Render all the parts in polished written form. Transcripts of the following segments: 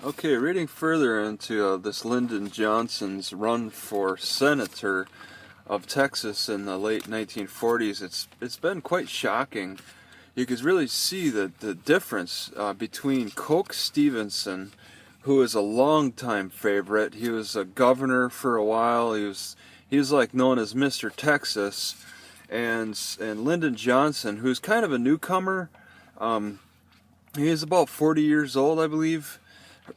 Okay, reading further into this Lyndon Johnson's run for senator of Texas in the late 1940s, it's been quite shocking. You could really see the difference between Coke Stevenson, who is a longtime favorite. He was a governor for a while. He was like known as Mr. Texas, and Lyndon Johnson, who's kind of a newcomer. Um, he is about 40 years old, I believe,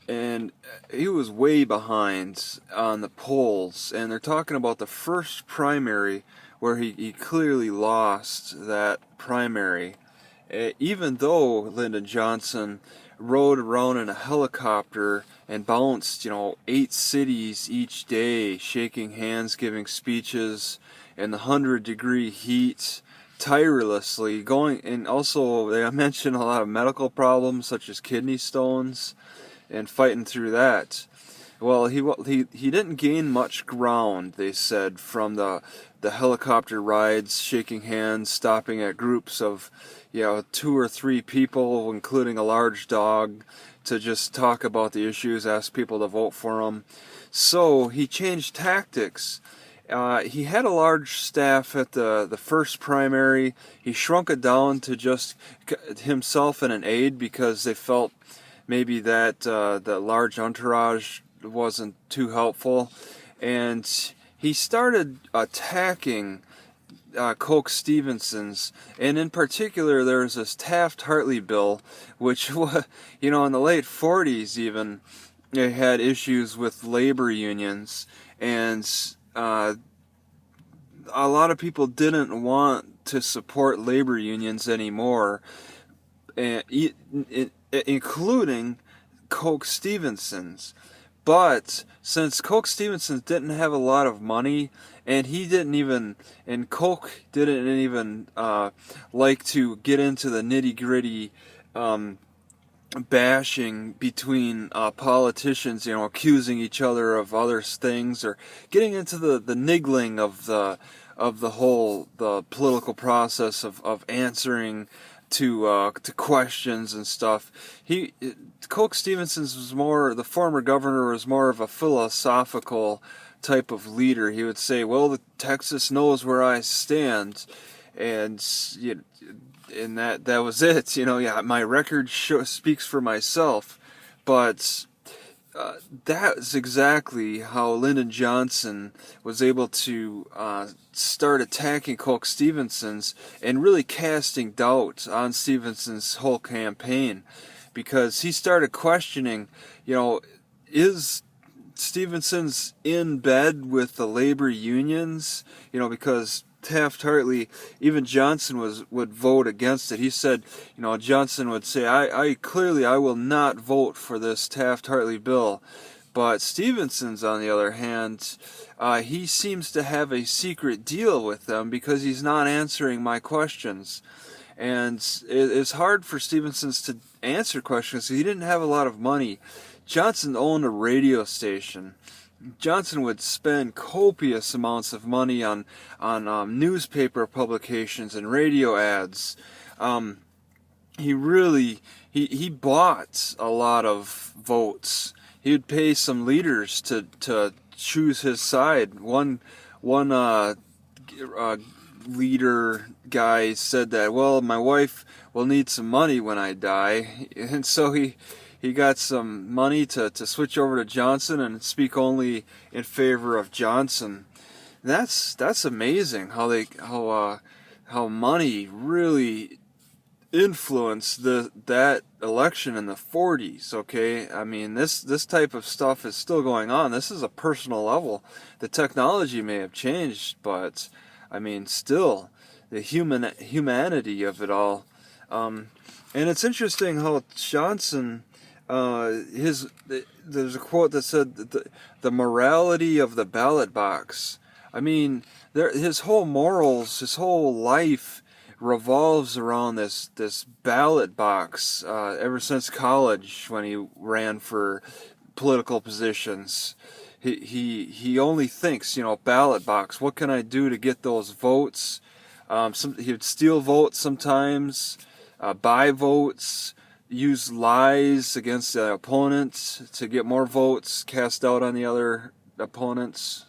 and he was way behind on the polls. And they're talking about the first primary where he clearly lost that primary. Even though Lyndon Johnson rode around in a helicopter and bounced, 8 cities each day, shaking hands, giving speeches in the 100-degree heat, tirelessly going, and also they mentioned a lot of medical problems such as kidney stones, and fighting through that. Well, he didn't gain much ground, they said, from the helicopter rides, shaking hands, stopping at groups of 2 or 3 people, including a large dog, to just talk about the issues, ask people to vote for him. So he changed tactics. He had a large staff at the first primary. He shrunk it down to just himself and an aide because they felt maybe that the large entourage wasn't too helpful. And he started attacking Coke Stevenson's, and in particular there was this Taft-Hartley bill, which was, in the late 40s even, it had issues with labor unions, and a lot of people didn't want to support labor unions anymore, including Coke Stevenson's. But since Coke Stevenson didn't have a lot of money, and Coke didn't even like to get into the nitty-gritty bashing between politicians, accusing each other of other things, or getting into the niggling of the whole the political process of answering to questions and stuff. Coke Stevenson's was more, the former governor was more of a philosophical type of leader. He would say, well, Texas knows where I stand, and that was it. My record speaks for myself. But that's exactly how Lyndon Johnson was able to start attacking Coke Stevenson's and really casting doubt on Stevenson's whole campaign, because he started questioning, is Stevenson's in bed with the labor unions? Because Taft-Hartley, even Johnson would vote against it. He said, Johnson would say, I will not vote for this Taft-Hartley bill. But Stevenson's, on the other hand, he seems to have a secret deal with them because he's not answering my questions. And it's hard for Stevenson's to answer questions. He didn't have a lot of money. Johnson owned a radio station. Johnson would spend copious amounts of money on newspaper publications and radio ads. He bought a lot of votes. He would pay some leaders to choose his side. One leader guy said that, well, my wife will need some money when I die, and so he got some money to switch over to Johnson and speak only in favor of Johnson. That's amazing how money really influenced that election in the 40s. Okay, I mean, this type of stuff is still going on. This is a personal level. The technology may have changed, but I mean, still the humanity of it all. And it's interesting how Johnson. There's a quote that said the morality of the ballot box. I mean, his whole morals, his whole life revolves around this ballot box. Ever since college, when he ran for political positions, he only thinks, ballot box. What can I do to get those votes? He would steal votes sometimes, buy votes, use lies against the opponents to get more votes cast out on the other opponents.